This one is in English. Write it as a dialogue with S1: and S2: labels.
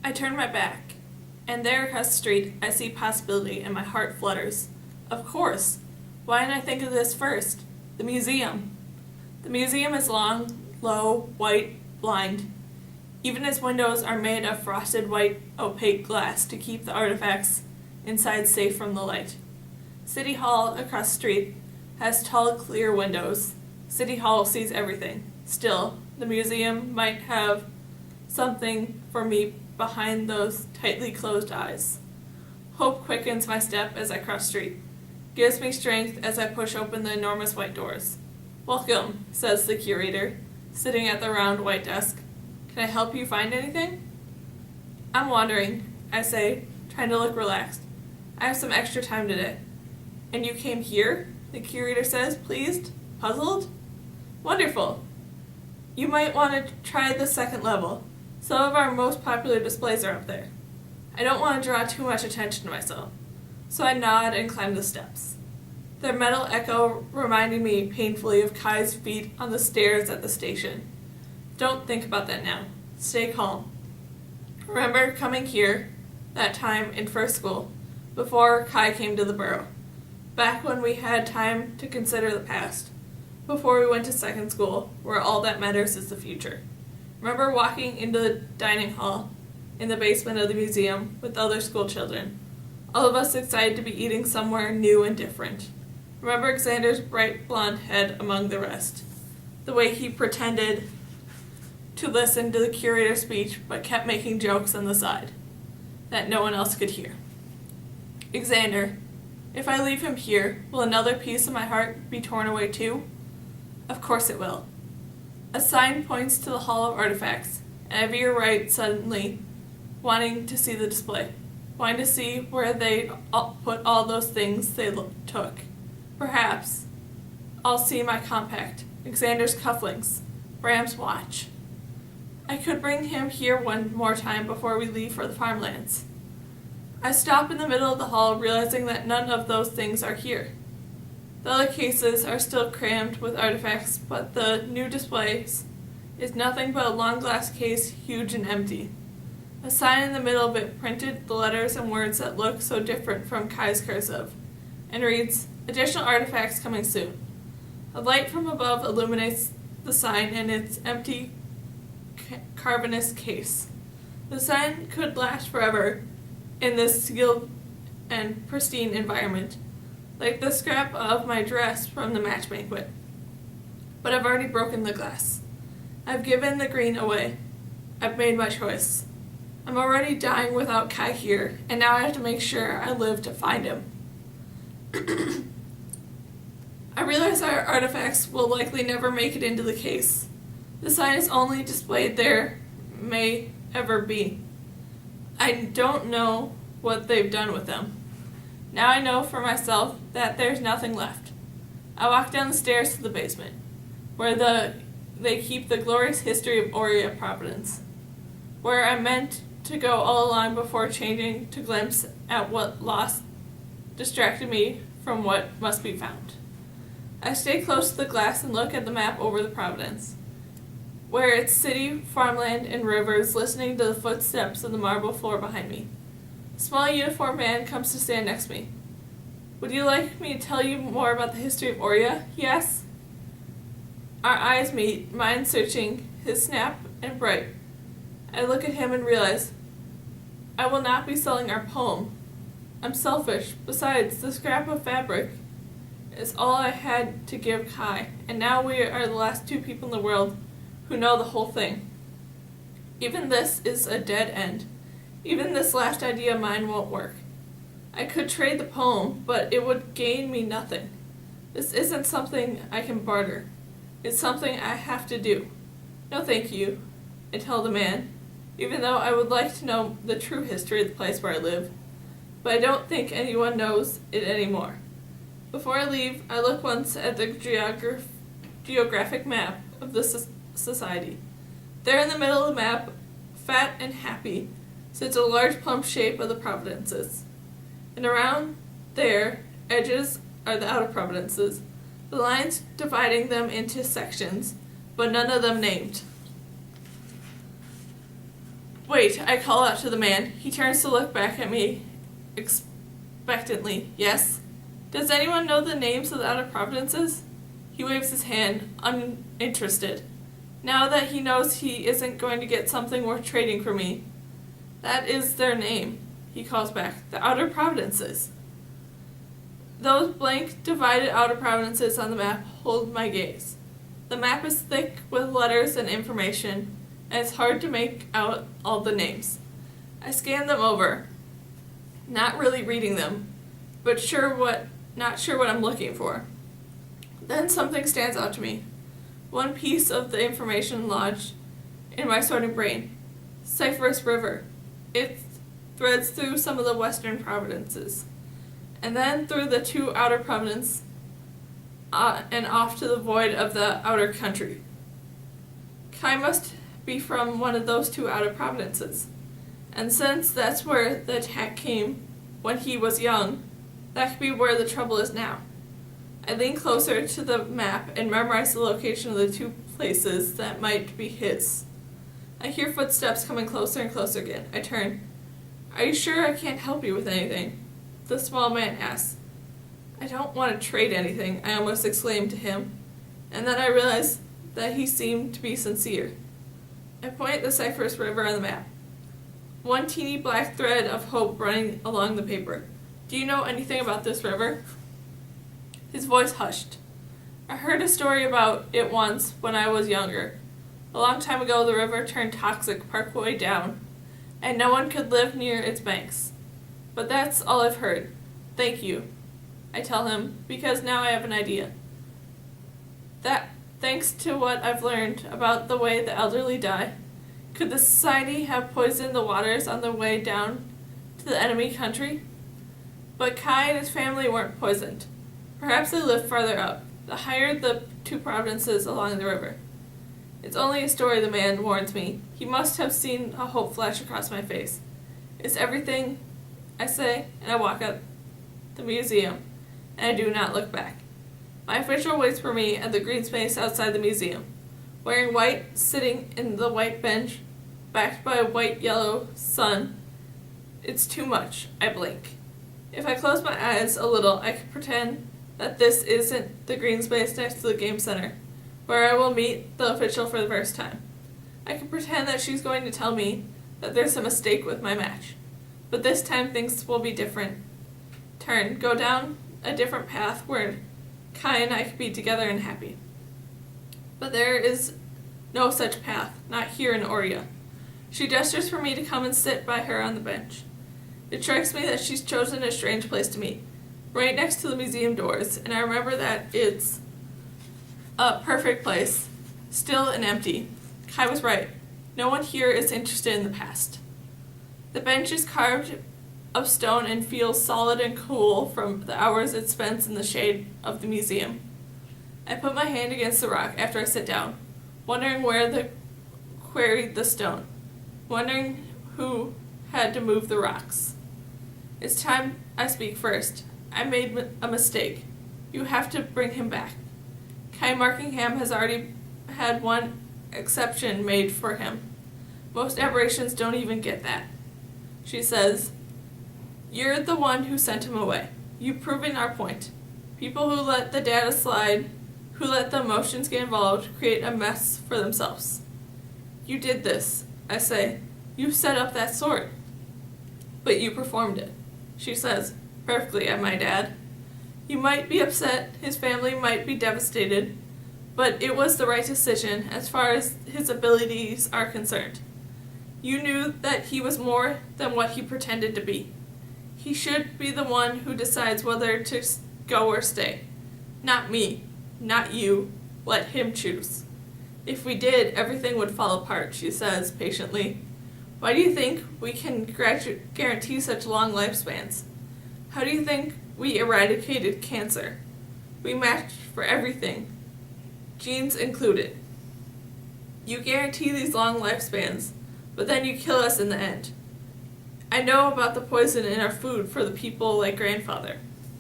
S1: I turn my back, and there across the street I see possibility and my heart flutters. Of course! Why didn't I think of this first? The museum. The museum is long, low, white, blind. Even its windows are made of frosted white opaque glass to keep the artifacts inside safe from the light. City Hall across the street has tall, clear windows. City Hall sees everything. Still, the museum might have something for me behind those tightly closed eyes. Hope quickens my step as I cross the street, gives me strength as I push open the enormous white doors. "Welcome," says the curator, sitting at the round white desk. "Can I help you find anything?" "I'm wandering," I say, trying to look relaxed. "I have some extra time today." "And you came here?" the curator says, pleased, puzzled. "Wonderful. You might want to try the second level. Some of our most popular displays are up there." I don't want to draw too much attention to myself, so I nod and climb the steps. Their metal echo reminding me painfully of Kai's feet on the stairs at the station. Don't think about that now. Stay calm. Remember coming here, that time in first school, before Kai came to the borough, back when we had time to consider the past, before we went to second school, where all that matters is the future. Remember walking into the dining hall in the basement of the museum with other school children, all of us excited to be eating somewhere new and different. Remember Xander's bright blonde head among the rest, the way he pretended to listen to the curator's speech but kept making jokes on the side that no one else could hear. Xander, if I leave him here, will another piece of my heart be torn away too? Of course it will. A sign points to the Hall of Artifacts, and I veer right suddenly, wanting to see the display, wanting to see where they put all those things they took. Perhaps I'll see my compact, Xander's cufflinks, Bram's watch. I could bring him here one more time before we leave for the farmlands. I stop in the middle of the hall, realizing that none of those things are here. The other cases are still crammed with artifacts, but the new displays is nothing but a long glass case, huge and empty. A sign in the middle of it printed the letters and words that look so different from Kai's cursive, and reads, "Additional artifacts coming soon." A light from above illuminates the sign and its empty carbonous case. The sign could last forever in this sealed and pristine environment, like the scrap of my dress from the match banquet. But I've already broken the glass. I've given the green away. I've made my choice. I'm already dying without Kai here, and now I have to make sure I live to find him. I realize our artifacts will likely never make it into the case. The sign is only displayed there may ever be. I don't know what they've done with them. Now I know for myself that there's nothing left. I walk down the stairs to the basement, where they keep the glorious history of Aurea Providence, where I meant to go all along before changing to glimpse at what lost distracted me from what must be found. I stay close to the glass and look at the map over the Providence, where it's city, farmland, and rivers, listening to the footsteps of the marble floor behind me. A small uniformed man comes to stand next to me. "Would you like me to tell you more about the history of Aurea?" he asks. Our eyes meet, mine searching, his snap and bright. I look at him and realize I will not be selling our poem. I'm selfish. Besides, the scrap of fabric is all I had to give Kai, and now we are the last two people in the world who know the whole thing. Even this is a dead end. Even this last idea of mine won't work. I could trade the poem, but it would gain me nothing. This isn't something I can barter. It's something I have to do. "No, thank you," I tell the man, even though I would like to know the true history of the place where I live. But I don't think anyone knows it anymore. Before I leave, I look once at the geographic map of the society. There in the middle of the map, fat and happy, sits a large plump shape of the Providences. And around their edges are the outer Providences, the lines dividing them into sections, but none of them named. Wait, I call out to the man. He turns to look back at me expectantly. Yes? Does anyone know the names of the outer provinces? He waves his hand, uninterested. Now that he knows he isn't going to get something worth trading for me. That is their name, he calls back. The outer provinces. Those blank, divided outer provinces on the map hold my gaze. The map is thick with letters and information, and it's hard to make out all the names. I scan them over, not really reading them, but not sure what I'm looking for. Then something stands out to me. One piece of the information lodged in my sorting brain. Cypress River. It threads through some of the western provinces, and then through the two outer provinces, and off to the void of the outer country. Kai must be from one of those two outer provinces, and since that's where the attack came when he was young, that could be where the trouble is now. I lean closer to the map and memorize the location of the two places that might be his. I hear footsteps coming closer and closer again. I turn. Are you sure I can't help you with anything? The small man asks. I don't want to trade anything, I almost exclaimed to him, and then I realized that he seemed to be sincere. I point at the Cypress River on the map. One teeny black thread of hope running along the paper. Do you know anything about this river? His voice hushed. I heard a story about it once when I was younger. A long time ago the river turned toxic partway down, and no one could live near its banks. But that's all I've heard. Thank you, I tell him, because now I have an idea. That, thanks to what I've learned about the way the elderly die, could the society have poisoned the waters on their way down to the enemy country? But Kai and his family weren't poisoned. Perhaps they lived farther up, the higher the two provinces along the river. It's only a story, the man warns me. He must have seen a hope flash across my face. It's everything, I say, and I walk up the museum, and I do not look back. My official waits for me at the green space outside the museum, wearing white, sitting in the white bench, backed by a white-yellow sun. It's too much. I blink. If I close my eyes a little, I can pretend that this isn't the green space next to the game center, where I will meet the official for the first time. I can pretend that she's going to tell me that there's a mistake with my match. But this time things will be different. Go down a different path where Kai and I could be together and happy. But there is no such path, not here in Oria. She gestures for me to come and sit by her on the bench. It strikes me that she's chosen a strange place to meet, right next to the museum doors, and I remember that it's a perfect place, still and empty. Kai was right. No one here is interested in the past. The bench is carved of stone and feels solid and cool from the hours it spends in the shade of the museum. I put my hand against the rock after I sit down, wondering where they quarried the stone, wondering who had to move the rocks. It's time I speak first. I made a mistake. You have to bring him back. Kai Markingham has already had one exception made for him. Most aberrations don't even get that. She says, you're the one who sent him away. You've proven our point. People who let the data slide, who let the emotions get involved, create a mess for themselves. You did this, I say. You set up that sword. But you performed it. She says, perfectly, at my dad. You might be upset, his family might be devastated, but it was the right decision as far as his abilities are concerned. You knew that he was more than what he pretended to be. He should be the one who decides whether to go or stay. Not me, not you. Let him choose. If we did, everything would fall apart, she says patiently. Why do you think we can guarantee such long lifespans? How do you think we eradicated cancer? We matched for everything, genes included. You guarantee these long lifespans, but then you kill us in the end. I know about the poison in our food for the people like grandfather.